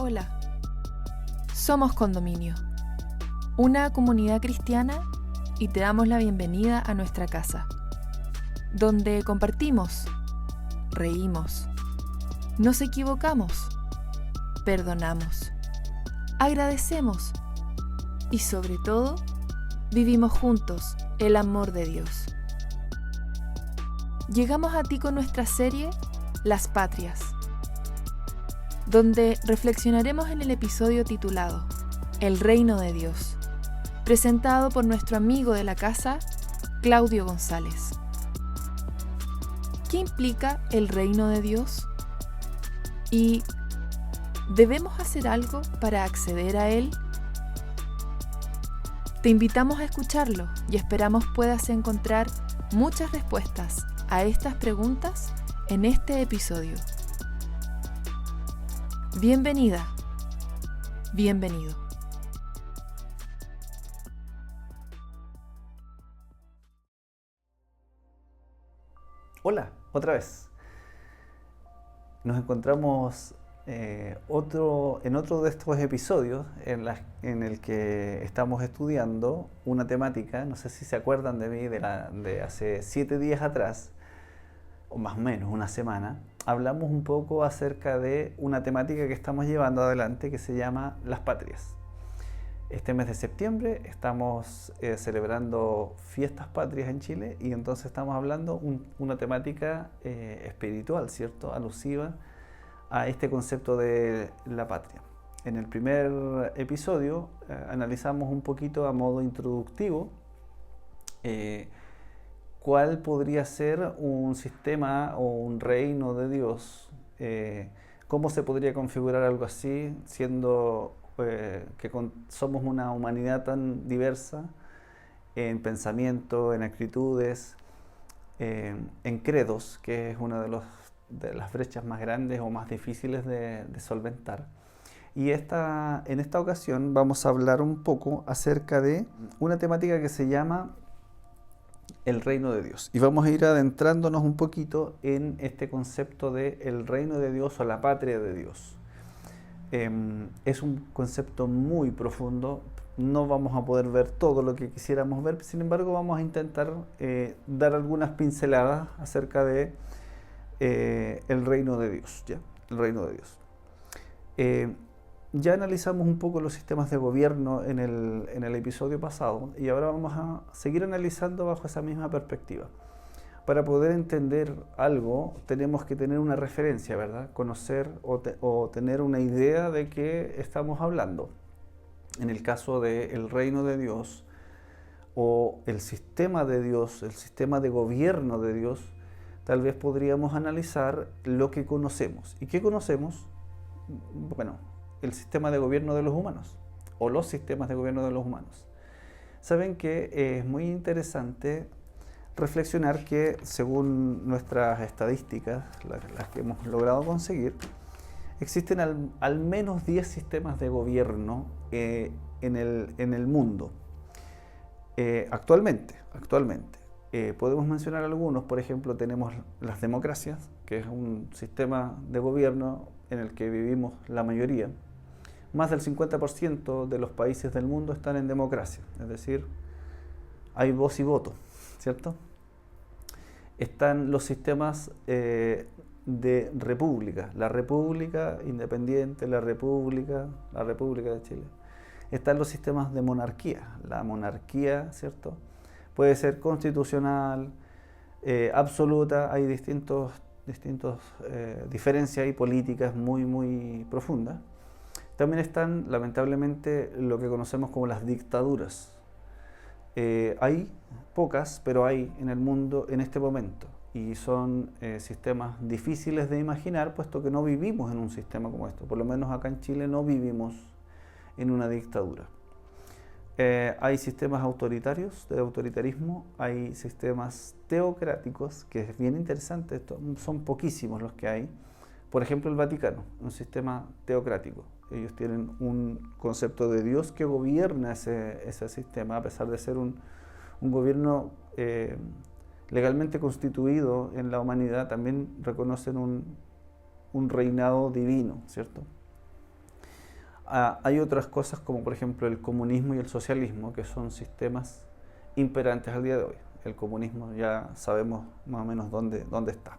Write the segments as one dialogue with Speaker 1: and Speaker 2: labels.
Speaker 1: Hola, somos Condominio, una comunidad cristiana, y te damos la bienvenida a nuestra casa, donde compartimos, reímos, nos equivocamos, perdonamos, agradecemos y sobre todo vivimos juntos el amor de Dios. Llegamos a ti con nuestra serie Las Patrias, donde reflexionaremos en el episodio titulado El Reino de Dios, presentado por nuestro amigo de la casa, Claudio González. ¿Qué implica el Reino de Dios? ¿Y debemos hacer algo para acceder a él? Te invitamos a escucharlo y esperamos puedas encontrar muchas respuestas a estas preguntas en este episodio. Bienvenida, bienvenido.
Speaker 2: Hola, otra vez. Nos encontramos en otro de estos episodios en el que estamos estudiando una temática. No sé si se acuerdan de mí de hace 7 días atrás, o más o menos una semana. Hablamos un poco acerca de una temática que estamos llevando adelante que se llama Las Patrias. Este mes de septiembre estamos celebrando fiestas patrias en Chile, y entonces estamos hablando una temática espiritual, ¿cierto? Alusiva a este concepto de la patria. En el primer episodio analizamos un poquito a modo introductivo cuál podría ser un sistema o un reino de Dios, cómo se podría configurar algo así, siendo somos una humanidad tan diversa en pensamiento, en actitudes, en credos, que es una de las brechas más grandes o más difíciles de solventar. Y en esta ocasión vamos a hablar un poco acerca de una temática que se llama el reino de Dios. Y vamos a ir adentrándonos un poquito en este concepto de el reino de Dios o la patria de Dios. Es un concepto muy profundo, no vamos a poder ver todo lo que quisiéramos ver, sin embargo vamos a intentar dar algunas pinceladas acerca de el reino de Dios, ¿ya? El reino de Dios. Ya analizamos un poco los sistemas de gobierno en el episodio pasado, y ahora vamos a seguir analizando bajo esa misma perspectiva. Para poder entender algo tenemos que tener una referencia, ¿verdad? Conocer o tener una idea de qué estamos hablando. En el caso del reino de Dios o el sistema de Dios, el sistema de gobierno de Dios, tal vez podríamos analizar lo que conocemos. ¿Y qué conocemos? Bueno, el sistema de gobierno de los humanos o los sistemas de gobierno de los humanos. Saben que es muy interesante reflexionar que, según nuestras estadísticas, las que hemos logrado conseguir, existen al menos 10 sistemas de gobierno en el mundo actualmente. Podemos mencionar algunos. Por ejemplo, tenemos las democracias, que es un sistema de gobierno en el que vivimos la mayoría. Más del 50% de los países del mundo están en democracia, es decir, hay voz y voto, ¿cierto? Están los sistemas de república, la república independiente, la república de Chile. Están los sistemas de monarquía, la monarquía, ¿cierto? Puede ser constitucional, absoluta, hay distintos diferencias y políticas muy, muy profundas. También están, lamentablemente, lo que conocemos como las dictaduras. Hay pocas, pero hay en el mundo en este momento, y son sistemas difíciles de imaginar, puesto que no vivimos en un sistema como esto. Por lo menos acá en Chile no vivimos en una dictadura. Hay sistemas autoritarios, de autoritarismo, hay sistemas teocráticos, que es bien interesante, son poquísimos los que hay. Por ejemplo, el Vaticano, un sistema teocrático. Ellos tienen un concepto de Dios que gobierna ese sistema, a pesar de ser un gobierno legalmente constituido en la humanidad. También reconocen un reinado divino, ¿cierto? Hay otras cosas como por ejemplo el comunismo y el socialismo, que son sistemas imperantes al día de hoy. El comunismo ya sabemos más o menos dónde está.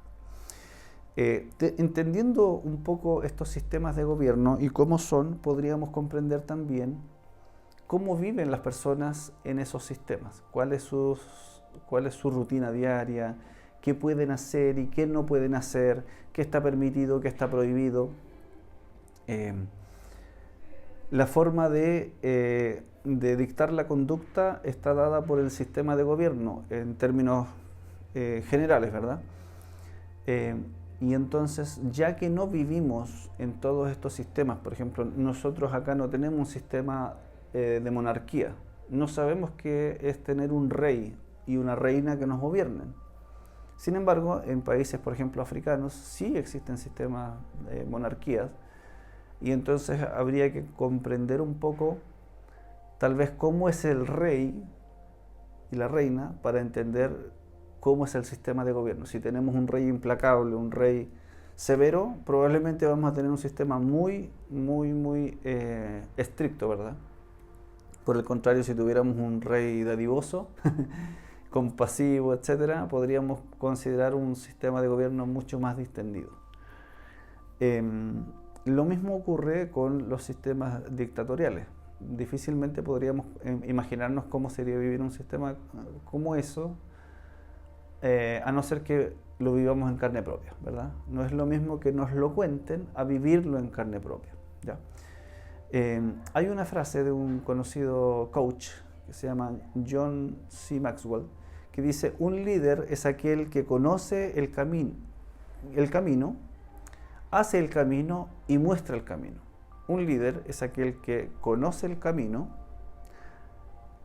Speaker 2: Entendiendo un poco estos sistemas de gobierno y cómo son, podríamos comprender también cómo viven las personas en esos sistemas, cuál es su rutina diaria, qué pueden hacer y qué no pueden hacer, qué está permitido, qué está prohibido. La forma de dictar la conducta está dada por el sistema de gobierno en términos generales, ¿verdad? Y entonces, ya que no vivimos en todos estos sistemas, por ejemplo, nosotros acá no tenemos un sistema de monarquía, no sabemos qué es tener un rey y una reina que nos gobiernen. Sin embargo, en países, por ejemplo, africanos, sí existen sistemas de monarquías, y entonces habría que comprender un poco, tal vez, cómo es el rey y la reina para entender cómo es el sistema de gobierno. Si tenemos un rey implacable, un rey severo, probablemente vamos a tener un sistema muy estricto, ¿verdad? Por el contrario, si tuviéramos un rey dadivoso, compasivo, etcétera, podríamos considerar un sistema de gobierno mucho más distendido. Lo mismo ocurre con los sistemas dictatoriales. Difícilmente podríamos imaginarnos cómo sería vivir un sistema como eso, a no ser que lo vivamos en carne propia, ¿verdad? No es lo mismo que nos lo cuenten a vivirlo en carne propia, ¿ya? Hay una frase de un conocido coach que se llama John C. Maxwell, que dice: un líder es aquel que conoce el camino, hace el camino y muestra el camino. Un líder es aquel que conoce el camino,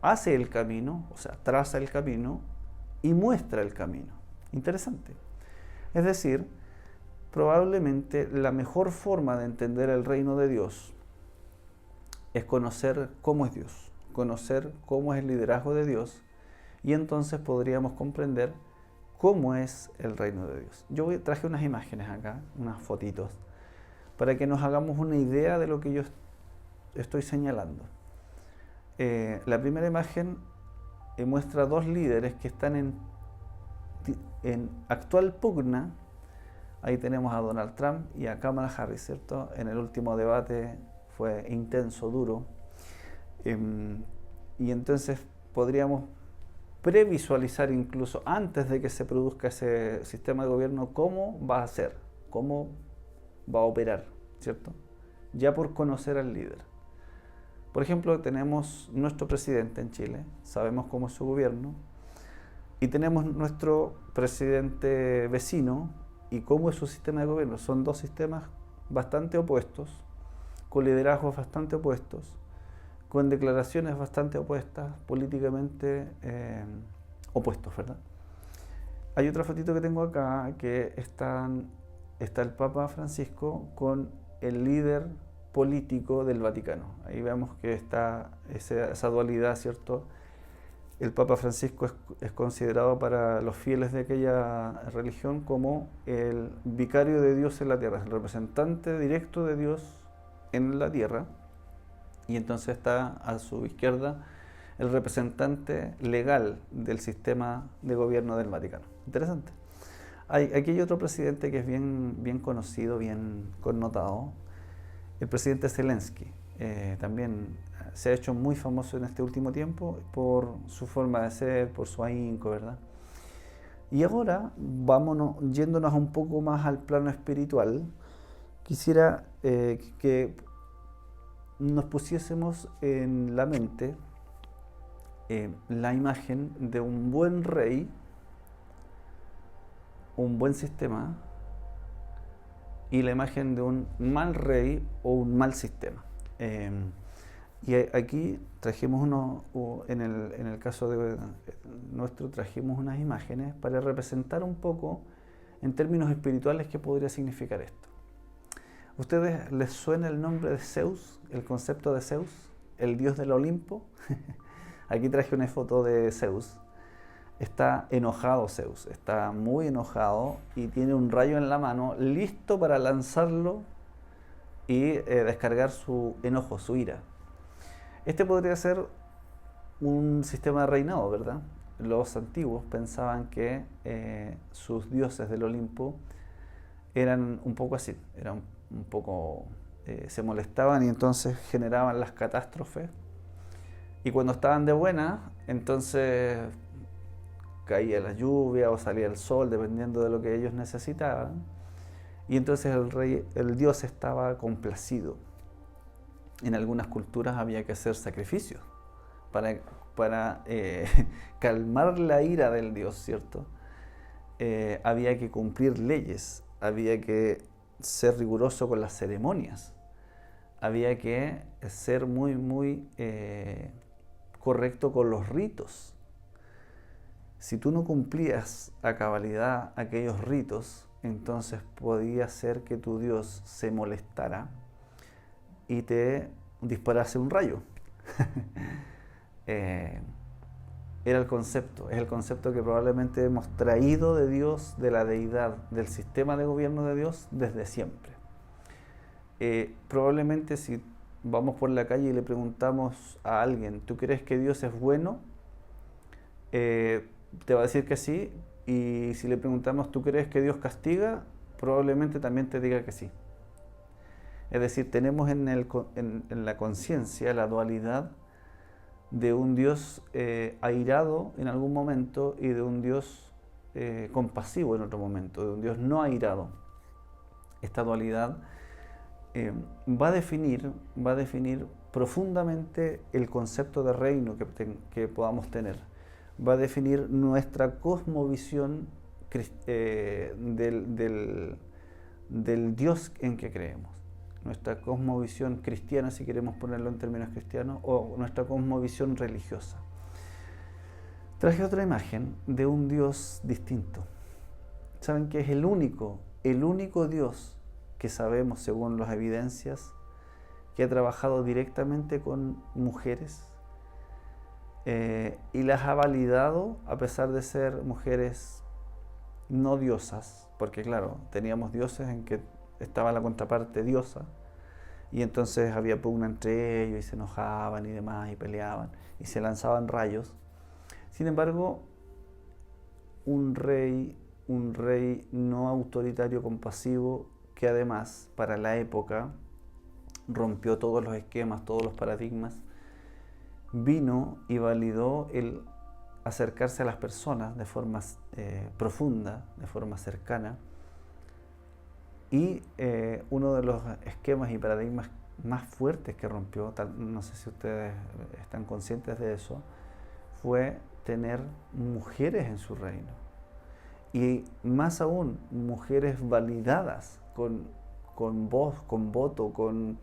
Speaker 2: hace el camino, o sea, traza el camino y muestra el camino. Interesante. Es decir, probablemente la mejor forma de entender el reino de Dios es conocer cómo es Dios, conocer cómo es el liderazgo de Dios, y entonces podríamos comprender cómo es el reino de Dios. Yo traje unas imágenes acá, unas fotitos, para que nos hagamos una idea de lo que yo estoy señalando. La primera imagen muestra dos líderes que están en actual pugna. Ahí tenemos a Donald Trump y a Kamala Harris, ¿cierto? En el último debate fue intenso, duro. Y entonces podríamos previsualizar incluso antes de que se produzca ese sistema de gobierno cómo va a ser, cómo va a operar, ¿cierto? Ya por conocer al líder. Por ejemplo, tenemos nuestro presidente en Chile, sabemos cómo es su gobierno, y tenemos nuestro presidente vecino y cómo es su sistema de gobierno. Son dos sistemas bastante opuestos, con liderazgos bastante opuestos, con declaraciones bastante opuestas, políticamente opuestos, ¿verdad? Hay otra fotito que tengo acá, que está el Papa Francisco con el líder político del Vaticano. Ahí vemos que está esa dualidad, ¿cierto? El Papa Francisco es considerado para los fieles de aquella religión como el vicario de Dios en la tierra, el representante directo de Dios en la tierra, y entonces está a su izquierda el representante legal del sistema de gobierno del Vaticano. Interesante. Aquí hay otro presidente que es bien conocido, bien connotado, el presidente Zelensky. También se ha hecho muy famoso en este último tiempo por su forma de ser, por su ahínco, ¿verdad? Y ahora, yéndonos un poco más al plano espiritual, quisiera que nos pusiésemos en la mente la imagen de un buen rey, un buen sistema, y la imagen de un mal rey o un mal sistema. Y aquí trajimos en el caso de nuestro, trajimos unas imágenes para representar un poco en términos espirituales qué podría significar esto. ¿A ustedes les suena el nombre de Zeus, el concepto de Zeus, el dios del Olimpo? Aquí traje una foto de Zeus. Está enojado Zeus, está muy enojado y tiene un rayo en la mano listo para lanzarlo y descargar su enojo, su ira. Este podría ser un sistema de reinado, ¿verdad? Los antiguos pensaban que sus dioses del Olimpo eran un poco así, eran un poco, se molestaban y entonces generaban las catástrofes. Y cuando estaban de buena, entonces caía la lluvia o salía el sol, dependiendo de lo que ellos necesitaban. Y entonces el dios estaba complacido. En algunas culturas había que hacer sacrificios para calmar la ira del dios, ¿cierto? Había que cumplir leyes, había que ser riguroso con las ceremonias, había que ser muy correcto con los ritos. Si tú no cumplías a cabalidad aquellos ritos, entonces podía ser que tu Dios se molestara y te disparase un rayo. Era el concepto, es el concepto que probablemente hemos traído de Dios, de la deidad, del sistema de gobierno de Dios desde siempre. Probablemente si vamos por la calle y le preguntamos a alguien, ¿tú crees que Dios es bueno? Te va a decir que sí, y si le preguntamos, ¿tú crees que Dios castiga? Probablemente también te diga que sí. Es decir, tenemos en la conciencia la dualidad de un Dios airado en algún momento y de un Dios compasivo en otro momento, de un Dios no airado. Esta dualidad va a definir profundamente el concepto de reino que podamos tener. Va a definir nuestra cosmovisión del Dios en que creemos. Nuestra cosmovisión cristiana, si queremos ponerlo en términos cristianos, o nuestra cosmovisión religiosa. Traje otra imagen de un Dios distinto. ¿Saben que es el único Dios que sabemos, según las evidencias, que ha trabajado directamente con mujeres y las ha validado a pesar de ser mujeres no diosas? Porque claro, teníamos dioses en que estaba la contraparte diosa, y entonces había pugna entre ellos y se enojaban y demás y peleaban y se lanzaban rayos. Sin embargo, un rey no autoritario, compasivo, que además para la época rompió todos los esquemas, todos los paradigmas, vino y validó el acercarse a las personas de forma profunda, de forma cercana. Y uno de los esquemas y paradigmas más fuertes que rompió, no sé si ustedes están conscientes de eso, fue tener mujeres en su reino. Y más aún, mujeres validadas con voz, con voto, con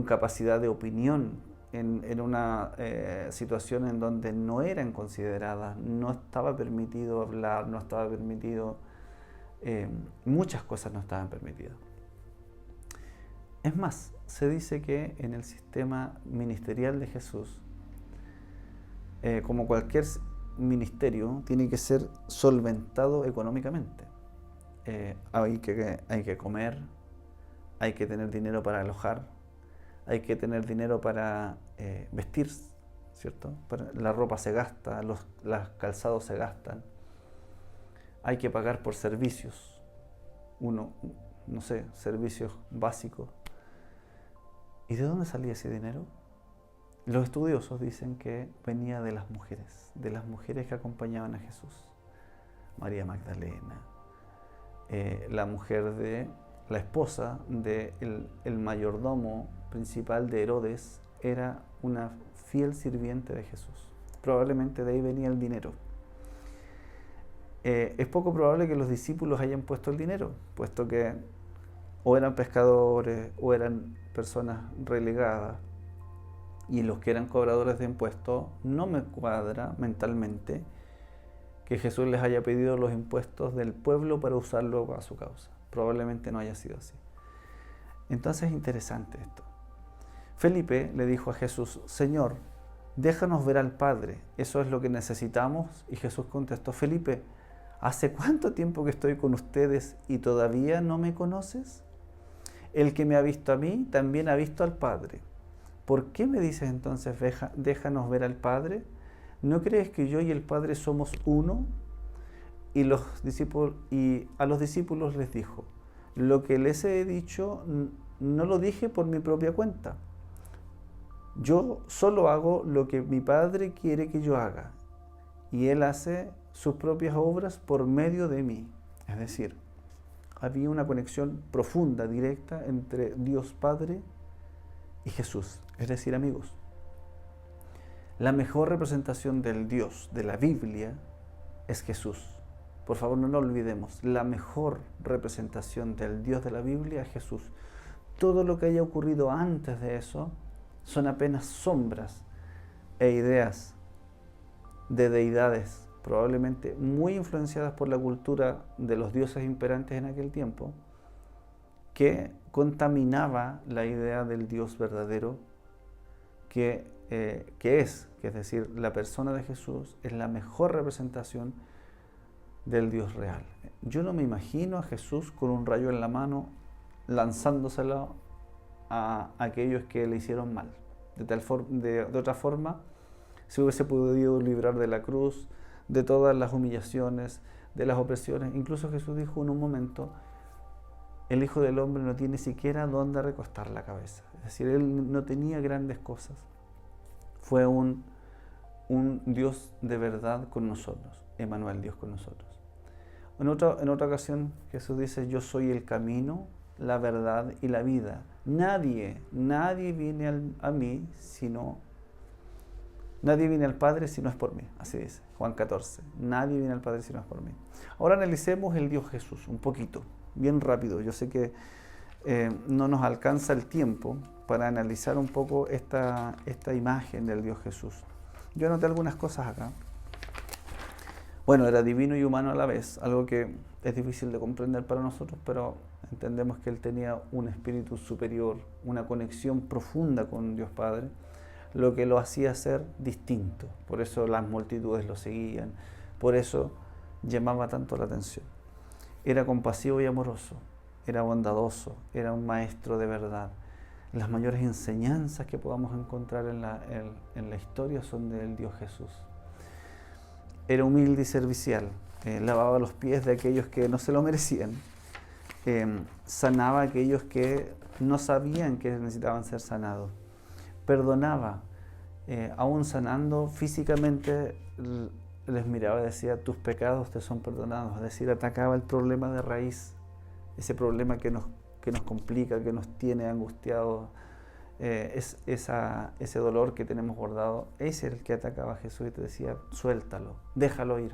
Speaker 2: capacidad de opinión, en una situación en donde no eran consideradas, no estaba permitido hablar, no estaba permitido... muchas cosas no estaban permitidas. Es más, se dice que en el sistema ministerial de Jesús, como cualquier ministerio, tiene que ser solventado económicamente. Hay que comer, hay que tener dinero para alojar, hay que tener dinero para vestir, ¿cierto? La ropa se gasta, los calzados se gastan. Hay que pagar por servicios, servicios básicos. ¿Y de dónde salía ese dinero? Los estudiosos dicen que venía de las mujeres que acompañaban a Jesús. María Magdalena, la esposa del mayordomo principal de Herodes, era una fiel sirviente de Jesús. Probablemente de ahí venía el dinero. Es poco probable que los discípulos hayan puesto el dinero, puesto que o eran pescadores o eran personas relegadas, y los que eran cobradores de impuestos, no me cuadra mentalmente que Jesús les haya pedido los impuestos del pueblo para usarlo para su causa. Probablemente no haya sido así. Entonces es interesante esto. Felipe le dijo a Jesús: Señor, déjanos ver al Padre, eso es lo que necesitamos. Y Jesús contestó: Felipe, ¿hace cuánto tiempo que estoy con ustedes y todavía no me conoces? El que me ha visto a mí, también ha visto al Padre. ¿Por qué me dices entonces, déjanos ver al Padre? ¿No crees que yo y el Padre somos uno? Y a los discípulos les dijo, lo que les he dicho no lo dije por mi propia cuenta. Yo solo hago lo que mi Padre quiere que yo haga, y Él hace sus propias obras por medio de mí. Es decir, había una conexión profunda, directa, entre Dios Padre y Jesús. Es decir, amigos, la mejor representación del Dios de la Biblia es Jesús. Por favor, no lo olvidemos. La mejor representación del Dios de la Biblia es Jesús. Todo lo que haya ocurrido antes de eso son apenas sombras e ideas de deidades, probablemente muy influenciadas por la cultura de los dioses imperantes en aquel tiempo, que contaminaba la idea del Dios verdadero que es decir, la persona de Jesús es la mejor representación del Dios real. Yo no me imagino a Jesús con un rayo en la mano lanzándoselo a aquellos que le hicieron mal. De otra forma, se hubiese podido librar de la cruz, de todas las humillaciones, de las opresiones. Incluso Jesús dijo en un momento, el Hijo del Hombre no tiene siquiera dónde recostar la cabeza. Es decir, Él no tenía grandes cosas. Fue un Dios de verdad con nosotros, Emmanuel, Dios con nosotros. En otra ocasión Jesús dice, yo soy el camino, la verdad y la vida. Nadie viene nadie viene al Padre si no es por mí. Así dice Juan 14. Nadie viene al Padre si no es por mí. Ahora analicemos el Dios Jesús un poquito, bien rápido. Yo sé que no nos alcanza el tiempo para analizar un poco esta imagen del Dios Jesús. Yo anoté algunas cosas acá. Bueno, era divino y humano a la vez, algo que es difícil de comprender para nosotros, pero entendemos que Él tenía un espíritu superior, una conexión profunda con Dios Padre, lo que lo hacía ser distinto. Por eso las multitudes lo seguían, por eso llamaba tanto la atención. Era compasivo y amoroso, era bondadoso, era un maestro de verdad. Las mayores enseñanzas que podamos encontrar en la historia son del Dios Jesús. Era humilde y servicial, lavaba los pies de aquellos que no se lo merecían, sanaba a aquellos que no sabían que necesitaban ser sanados, perdonaba, aún sanando físicamente, les miraba y decía, tus pecados te son perdonados. Es decir, atacaba el problema de raíz, ese problema que nos complica, que nos tiene angustiados, ese dolor que tenemos guardado. Es el que atacaba a Jesús y te decía, suéltalo, déjalo ir,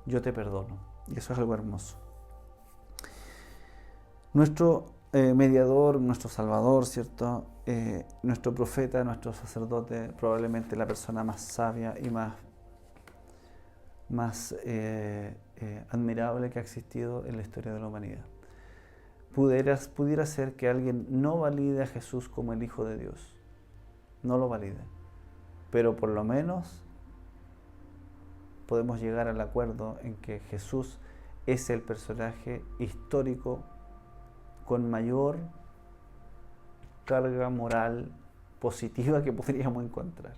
Speaker 2: yo te perdono. Y eso es algo hermoso. Nuestro mediador, nuestro salvador, ¿cierto? Nuestro profeta, nuestro sacerdote, probablemente la persona más sabia y más admirable que ha existido en la historia de la humanidad. Pudiera ser que alguien no valide a Jesús como el Hijo de Dios, no lo valide, pero por lo menos podemos llegar al acuerdo en que Jesús es el personaje histórico con mayor carga moral positiva que podríamos encontrar.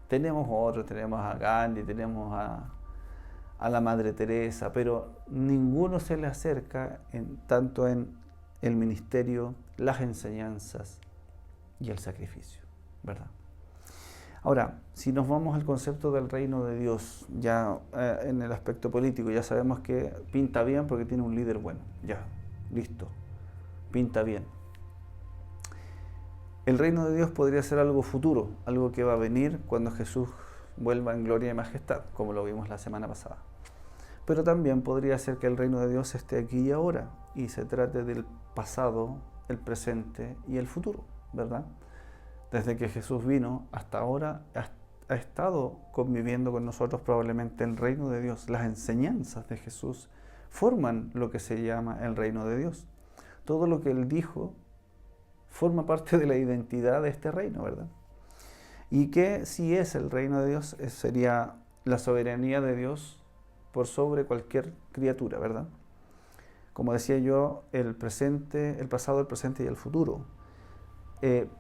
Speaker 2: Tenemos otros, tenemos a Gandhi, tenemos a la Madre Teresa, pero ninguno se le acerca tanto en el ministerio, las enseñanzas y el sacrificio, ¿verdad? Ahora, si nos vamos al concepto del reino de Dios, ya en el aspecto político, ya sabemos que pinta bien porque tiene un líder bueno, ya, listo, pinta bien. El reino de Dios podría ser algo futuro, algo que va a venir cuando Jesús vuelva en gloria y majestad, como lo vimos la semana pasada. Pero también podría ser que el reino de Dios esté aquí y ahora, y se trate del pasado, el presente y el futuro, ¿verdad? Desde que Jesús vino hasta ahora ha estado conviviendo con nosotros probablemente el reino de Dios. Las enseñanzas de Jesús forman lo que se llama el reino de Dios. Todo lo que Él dijo forma parte de la identidad de este reino, ¿verdad? Y que si es el reino de Dios, sería la soberanía de Dios por sobre cualquier criatura, ¿verdad? como decía yo, el presente, el pasado, el presente y el futuro.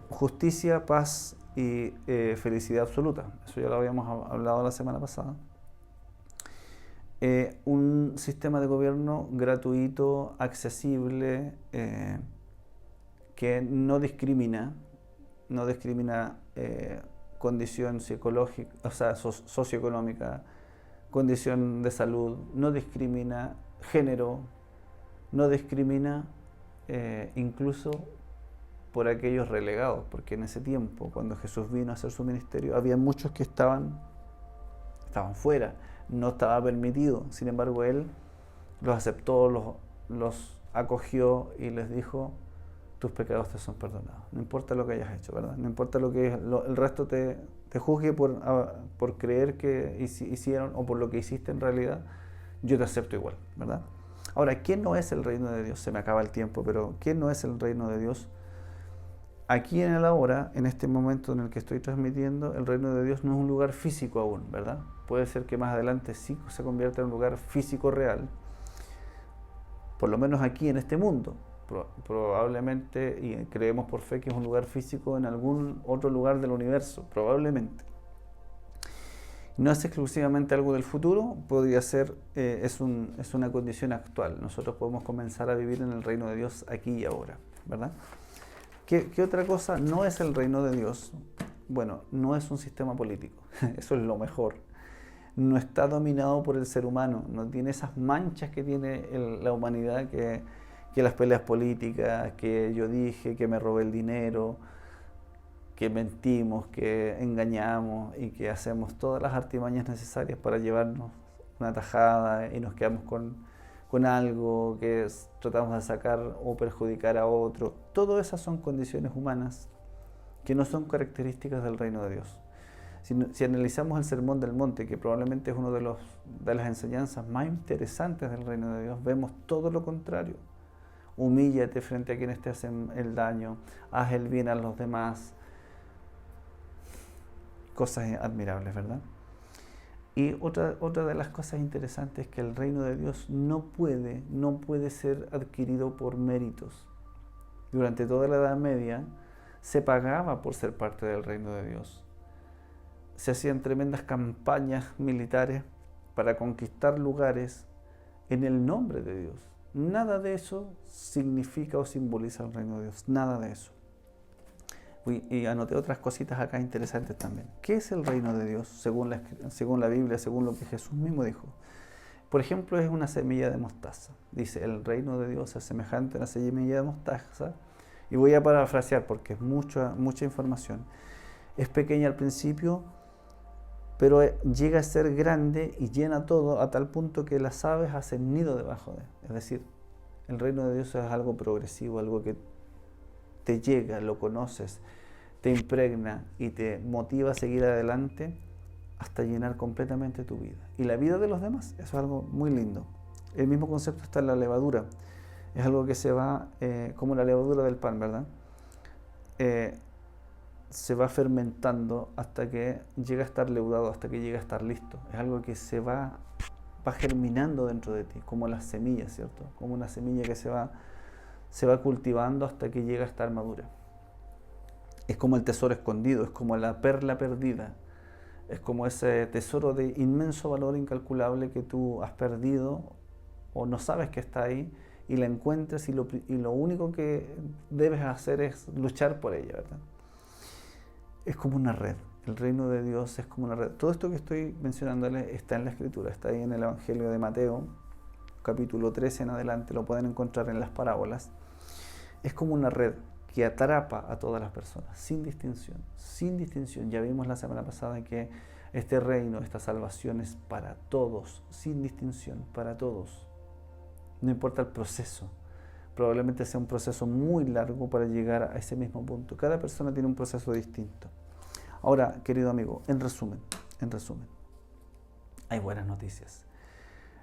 Speaker 2: Justicia, paz y felicidad absoluta. Eso ya lo habíamos hablado la semana pasada. Un sistema de gobierno gratuito, accesible, que no discrimina condición psicológica, o sea, socioeconómica, condición de salud, no discrimina género, no discrimina incluso por aquellos relegados, porque en ese tiempo, cuando Jesús vino a hacer su ministerio, había muchos que estaban fuera, no estaba permitido. Sin embargo, Él los aceptó, los acogió y les dijo: tus pecados te son perdonados. No importa lo que hayas hecho, ¿verdad? No importa lo que el resto te juzgue por creer que hicieron o por lo que hiciste en realidad, yo te acepto igual, ¿verdad? Ahora, ¿quién no es el reino de Dios? Se me acaba el tiempo, pero ¿quién no es el reino de Dios? Aquí en el ahora, en este momento en el que estoy transmitiendo, el reino de Dios no es un lugar físico aún, ¿verdad? Puede ser que más adelante sí se convierta en un lugar físico real, por lo menos aquí en este mundo. Probablemente, y creemos por fe que es un lugar físico en algún otro lugar del universo, probablemente. No es exclusivamente algo del futuro, podría ser, es una condición actual. Nosotros podemos comenzar a vivir en el reino de Dios aquí y ahora, ¿verdad? ¿Qué otra cosa no es el reino de Dios? Bueno, no es un sistema político, eso es lo mejor. No está dominado por el ser humano, no tiene esas manchas que tiene la humanidad, que las peleas políticas, que yo dije, que me robé el dinero, que mentimos, que engañamos y que hacemos todas las artimañas necesarias para llevarnos una tajada y nos quedamos con algo que tratamos de sacar o perjudicar a otro. Todas esas son condiciones humanas que no son características del reino de Dios. Si analizamos el Sermón del Monte, que probablemente es una de las enseñanzas más interesantes del reino de Dios, vemos todo lo contrario. Humíllate frente a quienes te hacen el daño, haz el bien a los demás. Cosas admirables, ¿verdad? Y otra de las cosas interesantes es que el reino de Dios no puede ser adquirido por méritos. Durante toda la Edad Media se pagaba por ser parte del reino de Dios. Se hacían tremendas campañas militares para conquistar lugares en el nombre de Dios. Nada de eso significa o simboliza el reino de Dios, nada de eso. Y anoté otras cositas acá interesantes también. ¿Qué es el reino de Dios según la Biblia, según lo que Jesús mismo dijo? Por ejemplo, es una semilla de mostaza. Dice, el reino de Dios es semejante a una semilla de mostaza. Y voy a parafrasear porque es mucha información. Es pequeña al principio, pero llega a ser grande y llena todo a tal punto que las aves hacen nido debajo de él. Es decir, el reino de Dios es algo progresivo, algo que te llega, lo conoces, te impregna y te motiva a seguir adelante hasta llenar completamente tu vida. Y la vida de los demás, eso es algo muy lindo. El mismo concepto está en la levadura. Es algo que se va, como la levadura del pan, ¿verdad? Se va fermentando hasta que llega a estar leudado, hasta que llega a estar listo. Es algo que se va germinando dentro de ti, como las semillas, ¿cierto? Como una semilla que se va cultivando hasta que llega a estar madura. Es como el tesoro escondido, es como la perla perdida, es como ese tesoro de inmenso valor incalculable que tú has perdido o no sabes que está ahí y la encuentras y lo único que debes hacer es luchar por ella, ¿verdad? Es como una red. El reino de Dios es como una red. Todo esto que estoy mencionándole está en la Escritura, está ahí en el Evangelio de Mateo, capítulo 13 en adelante, lo pueden encontrar en las parábolas. Es como una red que atrapa a todas las personas, sin distinción, sin distinción. Ya vimos la semana pasada que este reino, esta salvación es para todos, sin distinción, para todos. No importa el proceso, probablemente sea un proceso muy largo para llegar a ese mismo punto. Cada persona tiene un proceso distinto. Ahora, querido amigo, en resumen, hay buenas noticias.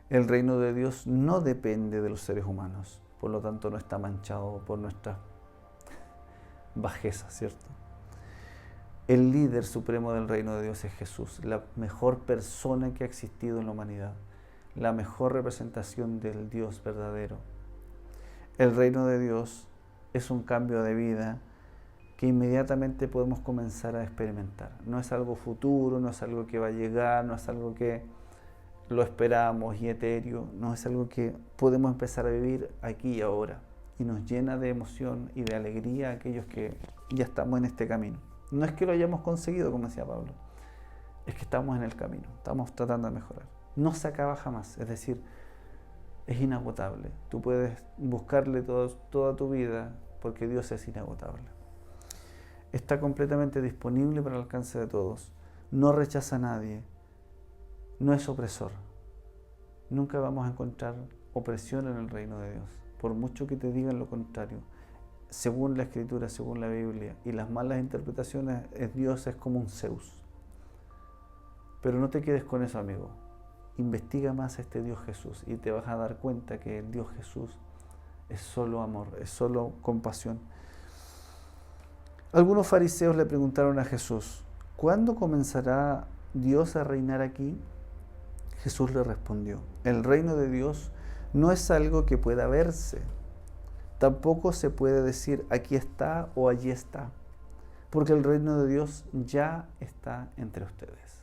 Speaker 2: El reino de Dios no depende de los seres humanos, por lo tanto no está manchado por nuestra bajeza, ¿cierto? El líder supremo del reino de Dios es Jesús, la mejor persona que ha existido en la humanidad, la mejor representación del Dios verdadero. El reino de Dios es un cambio de vida que inmediatamente podemos comenzar a experimentar. No es algo futuro, no es algo que va a llegar, no es algo que lo esperamos y etéreo, no es algo que podemos empezar a vivir aquí y ahora. Y nos llena de emoción y de alegría a aquellos que ya estamos en este camino. No es que lo hayamos conseguido, como decía Pablo, es que estamos en el camino, estamos tratando de mejorar. No se acaba jamás, es decir, es inagotable. Tú puedes buscarle toda tu vida porque Dios es inagotable. Está completamente disponible para el alcance de todos. No rechaza a nadie. No es opresor. Nunca vamos a encontrar opresión en el reino de Dios, por mucho que te digan lo contrario. Según la Escritura, según la Biblia y las malas interpretaciones, Dios es como un Zeus. Pero no te quedes con eso, amigo. Investiga más a este Dios Jesús y te vas a dar cuenta que el Dios Jesús es solo amor, es solo compasión. Algunos fariseos le preguntaron a Jesús, ¿cuándo comenzará Dios a reinar aquí? Jesús le respondió, el reino de Dios no es algo que pueda verse. Tampoco se puede decir aquí está o allí está, porque el reino de Dios ya está entre ustedes.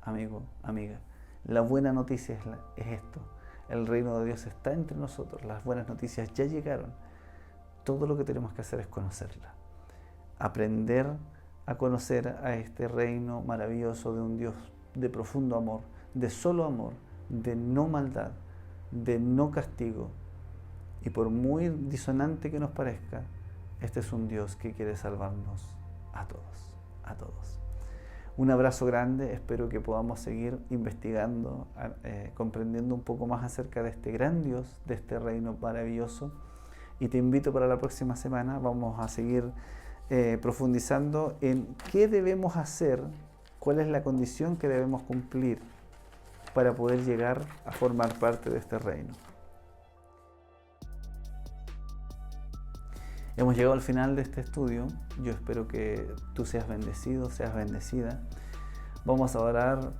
Speaker 2: Amigo, amiga, la buena noticia es esto. El reino de Dios está entre nosotros. Las buenas noticias ya llegaron. Todo lo que tenemos que hacer es conocerla. Aprender a conocer a este reino maravilloso de un Dios de profundo amor, de solo amor, de no maldad, de no castigo. Y por muy disonante que nos parezca, este es un Dios que quiere salvarnos a todos, a todos. Un abrazo grande, espero que podamos seguir investigando, comprendiendo un poco más acerca de este gran Dios, de este reino maravilloso. Y te invito para la próxima semana, vamos a seguir profundizando en qué debemos hacer, cuál es la condición que debemos cumplir para poder llegar a formar parte de este reino. Hemos llegado al final de este estudio. Yo espero que tú seas bendecido, seas bendecida. Vamos a orar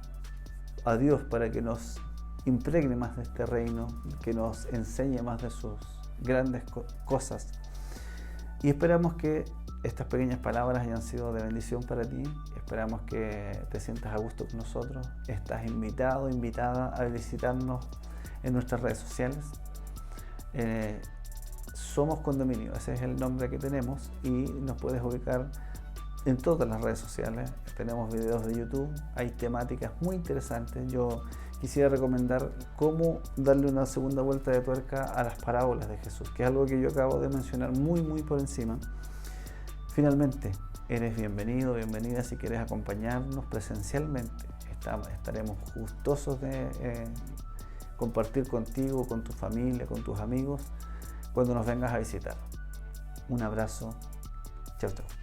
Speaker 2: a Dios para que nos impregne más de este reino, que nos enseñe más de sus grandes cosas. Y esperamos que estas pequeñas palabras hayan sido de bendición para ti. Esperamos que te sientas a gusto con nosotros. Estás invitado, invitada a visitarnos en nuestras redes sociales. Somos Condominio, ese es el nombre que tenemos y nos puedes ubicar en todas las redes sociales. Tenemos videos de YouTube, hay temáticas muy interesantes. Yo quisiera recomendar cómo darle una segunda vuelta de tuerca a las parábolas de Jesús, que es algo que yo acabo de mencionar muy por encima. Finalmente, eres bienvenido, bienvenida si quieres acompañarnos presencialmente. Estaremos gustosos de compartir contigo, con tu familia, con tus amigos, cuando nos vengas a visitar. Un abrazo. Chau, chau.